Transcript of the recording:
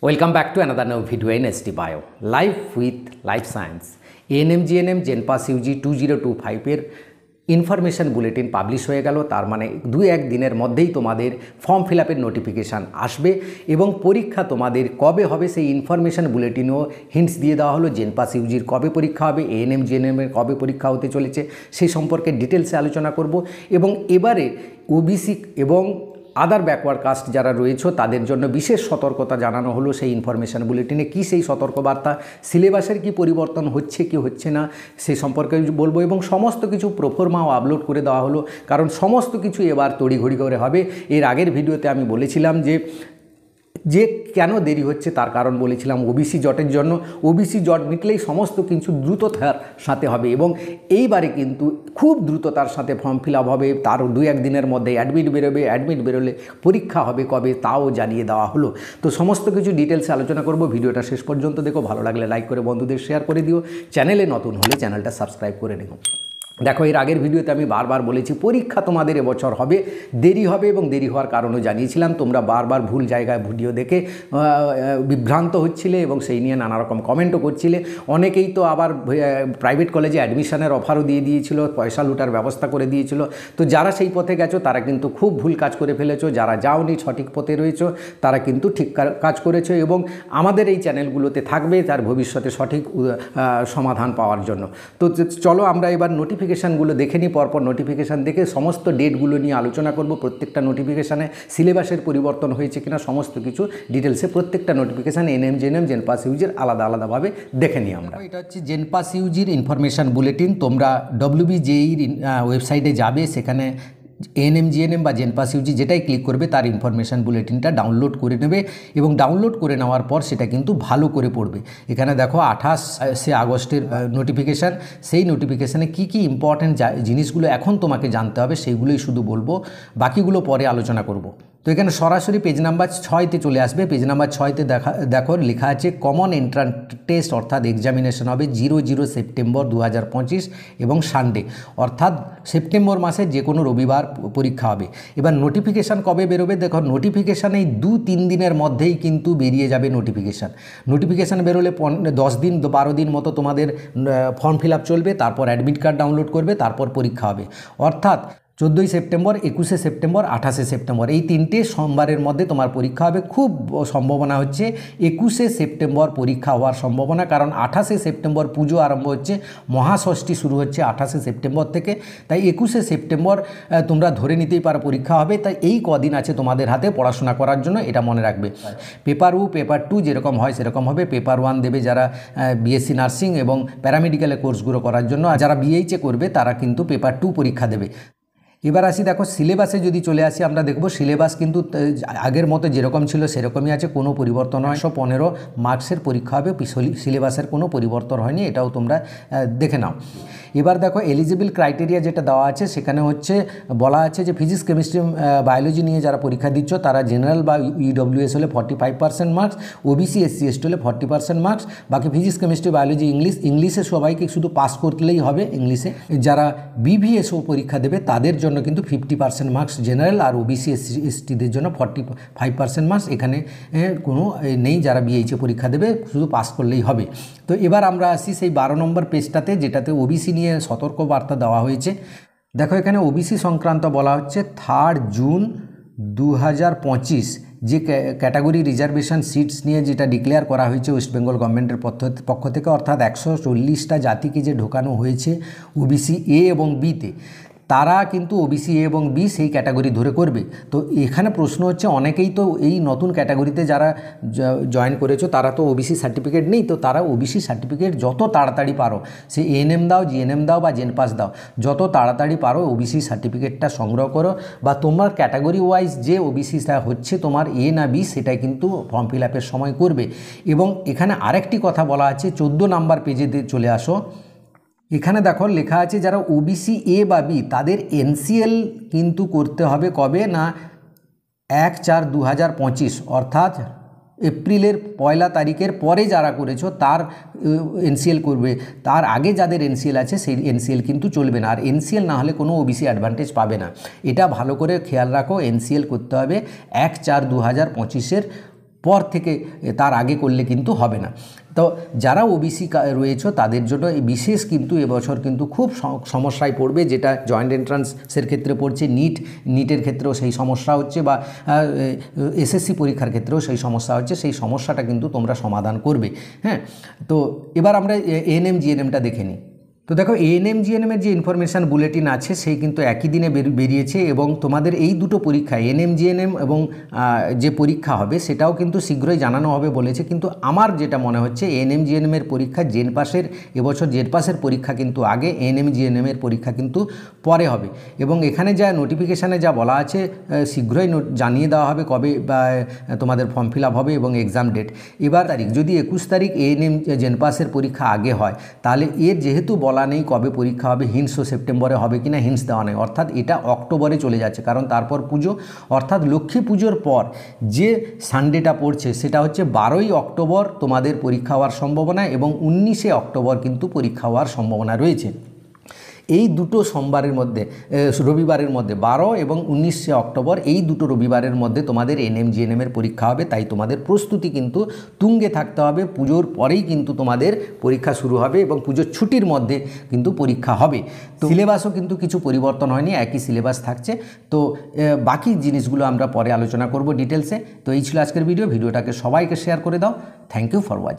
Welcome back to another new video in ST Bio. Life with Life Science. ANM GNM JENPAS UG 2025 এর information bulletin publish হয়ে গেল। তার মানে 2-1 দিনের মধ্যেই তোমাদের ফর্ম ফিল আপের নোটিফিকেশান আসবে এবং পরীক্ষা তোমাদের কবে হবে সেই ইনফরমেশন বুলেটিনও হিন্টস দিয়ে দেওয়া হলো। জেনপাস ইউজির কবে পরীক্ষা হবে, ANM GNM এর কবে পরীক্ষা হতে চলেছে সেই সম্পর্কে ডিটেলসে আলোচনা করব এবং এবারে ওবিসি এবং আদার ব্যাকওয়ার্ড কাস্ট যারা রয়েছে তাদের জন্য বিশেষ সতর্কতা জানানো হলো সেই ইনফরমেশান বুলেটিনে। কী সেই সতর্কবার্তা, সিলেবাসের কি পরিবর্তন হচ্ছে কি হচ্ছে না সেই সম্পর্কে বলবো এবং সমস্ত কিছু প্রোফর্মাও আপলোড করে দেওয়া হলো, কারণ সমস্ত কিছু এবার তড়িঘড়ি করে হবে। এর আগের ভিডিওতে আমি বলেছিলাম যে কেন দেরি হচ্ছে তার কারণ বলেছিলাম ওবিসি জটের জন্য। ওবিসি জট মিটলেই সমস্ত কিছু দ্রুততার সাথে হবে এবং এইবারে কিন্তু খুব দ্রুততার সাথে ফর্ম ফিল আপ হবে। তার 2-1 দিনের মধ্যে অ্যাডমিট বেরোবে, অ্যাডমিট বেরোলে পরীক্ষা হবে কবে তাও জানিয়ে দেওয়া হলো। তো সমস্ত কিছু ডিটেলসে আলোচনা করব। ভিডিওটা শেষ পর্যন্ত দেখো, ভালো লাগলে লাইক করে বন্ধুদের শেয়ার করে দিও, চ্যানেলে নতুন হলে চ্যানেলটা সাবস্ক্রাইব করে নিও। দেখো, এর আগের ভিডিওতে আমি বারবার বলেছি পরীক্ষা তোমাদের এবছর হবে, দেরি হবে এবং দেরি হওয়ার কারণও জানিয়েছিলাম। তোমরা বারবার ভুল জায়গায় ভিডিও দেখে বিভ্রান্ত হচ্ছিলে এবং সেই নিয়ে নানা রকম কমেন্টও করছিলে। অনেকেই তো আবার প্রাইভেট কলেজে অ্যাডমিশনের অফারও দিয়ে দিয়েছিল, পয়সা লুটার ব্যবস্থা করে দিয়েছিল। তো যারা সেই পথে গেছো তারা কিন্তু খুব ভুল কাজ করে ফেলেছো, যারা যাওনি সঠিক পথে রয়েছো তারা কিন্তু ঠিক কাজ করেছো এবং আমাদের এই চ্যানেলগুলোতে থাকবে তার ভবিষ্যতে সঠিক সমাধান পাওয়ার জন্য। তো চলো আমরা এবার নোটিফিকেশানগুলো দেখে নিই। পরপর নোটিফিকেশান দেখে সমস্ত ডেটগুলো নিয়ে আলোচনা করব। প্রত্যেকটা নোটিফিকেশানে সিলেবাসের পরিবর্তন হয়েছে কিনা সমস্ত কিছু ডিটেলসে প্রত্যেকটা নোটিফিকেশান ANM GNM জেনপাস ইউজির আলাদাভাবে দেখে নিই আমরা। এটা হচ্ছে জেনপাস ইউজির ইনফরমেশান বুলেটিন। তোমরা WBJEর ওয়েবসাইটে যাবে, সেখানে ANM GNM বা জেনপাস ইউজি যেটাই ক্লিক করবে তার ইনফরমেশান বুলেটিনটা ডাউনলোড করে নেবে এবং ডাউনলোড করে নেওয়ার পর সেটা কিন্তু ভালো করে পড়বে। এখানে দেখো 28শে আগস্টের নোটিফিকেশান, সেই নোটিফিকেশানে কী কী ইম্পর্ট্যান্ট জিনিসগুলো এখন তোমাকে জানতে হবে সেইগুলোই শুধু বলবো, বাকিগুলো পরে আলোচনা করব। তো এখানে সরাসরি পেজ নাম্বার 6তে চলে আসবে। পেজ নাম্বার 6তে দেখো লেখা আছে কমন এন্ট্রান্স টেস্ট অর্থাৎ এক্সামিনেশন হবে 0 সেপ্টেম্বর 2025 এবং সানডে অর্থাৎ সেপ্টেম্বর মাসের যে কোনো রবিবার পরীক্ষা হবে। এবার নোটিফিকেশান কবে বেরোবে, দেখো নোটিফিকেশান এই 2-3 দিনের মধ্যেই কিন্তু বেরিয়ে যাবে। নোটিফিকেশান বেরোলে 10 দিন 12 দিন মতো তোমাদের ফর্ম ফিল আপ চলবে, তারপর অ্যাডমিট কার্ড ডাউনলোড করবে, তারপর পরীক্ষা হবে। অর্থাৎ 14 সেপ্টেম্বর, 21 সেপ্টেম্বর, 28 সেপ্টেম্বর এই 3টে সোমবারের মধ্যে তোমার পরীক্ষা হবে। খুব সম্ভাবনা হচ্ছে 21 সেপ্টেম্বর পরীক্ষা হওয়ার সম্ভাবনা, কারণ 28 সেপ্টেম্বর পুজো আরম্ভ হচ্ছে, মহাষষ্ঠী শুরু হচ্ছে 28 সেপ্টেম্বর থেকে। তাই 21 সেপ্টেম্বর তোমরা ধরে নিতেই পারো পরীক্ষা হবে। তাই এই কদিন আছে তোমাদের হাতে পড়াশোনা করার জন্য, এটা মনে রাখবে। পেপার 1 পেপার 2 যেরকম হয় সেরকম হবে। পেপার 1 দেবে যারা BSc নার্সিং এবং প্যারামেডিক্যালের কোর্সগুলো করার জন্য, আর যারা BHA করবে তারা কিন্তু পেপার 2 পরীক্ষা দেবে। এবার আসি, দেখো সিলেবাসে যদি চলে আসি আমরা দেখব সিলেবাস কিন্তু আগের মতো যেরকম ছিল সেরকমই আছে, কোনো পরিবর্তন হয়। 115 মার্কসের পরীক্ষা হবে, সিলেবাসের কোনো পরিবর্তন হয়নি, এটাও তোমরা দেখে নাও। এবার দেখো এলিজিবল ক্রাইটেরিয়া যেটা দেওয়া আছে সেখানে হচ্ছে বলা আছে যে ফিজিক্স কেমিস্ট্রি বায়োলজি নিয়ে যারা পরীক্ষা দিচ্ছ তারা জেনারেল বা EWS হলে 45% মার্কস, OBC SC ST হলে 40% মার্কস, বাকি ফিজিক্স কেমিস্ট্রি বায়োলজি ইংলিশে সবাইকে শুধু পাস করলেই হবে ইংলিশে। যারা BVSO পরীক্ষা দেবে তাদের জন্য কিন্তু 50% মার্কস জেনারেল, আর OBC STদের জন্য 45% মার্কস। এখানে কোনো নেই, যারা BHA পরীক্ষা দেবে শুধু পাস করলেই হবে। তো এবার আমরা আসি সেই 12 নম্বর পেজটাতে, যেটাতে OBC নিয়ে সতর্কবার্তা দেওয়া হয়েছে। দেখো এখানে OBC সংক্রান্ত বলা হচ্ছে 3 জুন 2025 যে ক্যাটাগরি রিজার্ভেশন সিটস নিয়ে যেটা ডিক্লেয়ার করা হয়েছে ওয়েস্ট বেঙ্গল গভর্নমেন্টের পক্ষ থেকে, অর্থাৎ 140টা জাতিকে যে ঢোকানো হয়েছে OBC A এবং Bতে, তারা কিন্তু OBC A এবং B সেই ক্যাটাগরি ধরে করবে। তো এখানে প্রশ্ন হচ্ছে অনেকেই তো এই নতুন ক্যাটাগরিতে যারা জয়েন করেছো তারা তো OBC সার্টিফিকেট নেই, তো তারা OBC সার্টিফিকেট যত তাড়াতাড়ি পারো, সে ANM দাও, GNM দাও বা জেনপাস দাও, যত তাড়াতাড়ি পারো OBC সার্টিফিকেটটা সংগ্রহ করো, বা তোমার ক্যাটাগরি ওয়াইজ যে OBCটা হচ্ছে তোমার A না B সেটাই কিন্তু ফর্ম ফিল আপের সময় করবে। এবং এখানে আরেকটি কথা বলা আছে, 14 নাম্বার পেজে চলে আসো। এখানে দেখো লেখা আছে যারা OBC A বা B তাদের NCL কিন্তু করতে হবে কবে না, 1/4/2025 অর্থাৎ এপ্রিলের 1 তারিখের পরে যারা করেছো তার NCL করবে, তার আগে যাদের NCL আছে সেই NCL কিন্তু চলবে না। আর NCL না হলে কোনো OBC অ্যাডভান্টেজ পাবে না, এটা ভালো করে খেয়াল রাখো। NCL করতে হবে 1/4/2025 পর থেকে, তার আগে করলে কিন্তু হবে না। তো যারা ওবিসি রয়েছে তাদের জন্য এই বিশেষ কিন্তু এবছর কিন্তু খুব সমস্যায় পড়বে, যেটা জয়েন্ট এন্ট্রান্সের ক্ষেত্রে পড়ছে, নিটের ক্ষেত্রেও সেই সমস্যা হচ্ছে, বা এসএসসি পরীক্ষার ক্ষেত্রেও সেই সমস্যা হচ্ছে। সেই সমস্যাটা কিন্তু তোমরা সমাধান করবে। হ্যাঁ, তো এবার আমরা এএনএম জিএনএমটা দেখে নিই। তো দেখো, এএনএম জিএনএমের যে ইনফরমেশান বুলেটিন আছে সেই কিন্তু একই দিনে বেরিয়েছে, এবং তোমাদের এই দুটো পরীক্ষা এএনএম জিএনএম এবং যে পরীক্ষা হবে সেটাও কিন্তু শীঘ্রই জানানো হবে বলেছে। কিন্তু আমার যেটা মনে হচ্ছে এএনএম জিএনএমের পরীক্ষা জেনপাসের, এবছর জেনপাসের পরীক্ষা কিন্তু আগে, এএনএম জিএনএমের পরীক্ষা কিন্তু পরে হবে। এবং এখানে যা নোটিফিকেশানে যা বলা আছে শীঘ্রই জানিয়ে দেওয়া হবে কবে বা তোমাদের ফর্ম ফিল আপ হবে এবং এক্সাম ডেট। এবার তারিখ যদি 21 তারিখ এএনএম জেনপাসের পরীক্ষা আগে হয়, তাহলে এর যেহেতু বলা নেই কবে পরীক্ষা হবে, হিন্টসও সেপ্টেম্বরে হবে কিনা হিন্টস দেওয়া নেই, অর্থাৎ এটা অক্টোবরে চলে যাচ্ছে। কারণ তারপর পুজো, অর্থাৎ লক্ষ্মী পুজোর পর যে সানডেটা পড়ছে সেটা হচ্ছে 12ই অক্টোবর তোমাদের পরীক্ষা হওয়ার সম্ভাবনা, এবং 19শে অক্টোবর কিন্তু পরীক্ষা হওয়ার সম্ভাবনা রয়েছে। এই দুটো সোমবারের মধ্যে, রবিবারের মধ্যে 12 এবং 19শে অক্টোবর, এই দুটো রবিবারের মধ্যে তোমাদের এএনএম জিএনএমের পরীক্ষা হবে। তাই তোমাদের প্রস্তুতি কিন্তু তুঙ্গে থাকতে হবে। পুজোর পরেই কিন্তু তোমাদের পরীক্ষা শুরু হবে এবং পুজোর ছুটির মধ্যে কিন্তু পরীক্ষা হবে। তো সিলেবাসও কিন্তু কিছু পরিবর্তন হয়নি, একই সিলেবাস থাকছে। তো বাকি জিনিসগুলো আমরা পরে আলোচনা করব ডিটেলসে। তো এই ছিল আজকের ভিডিওটাকে সবাইকে শেয়ার করে দাও। Thank you for watching.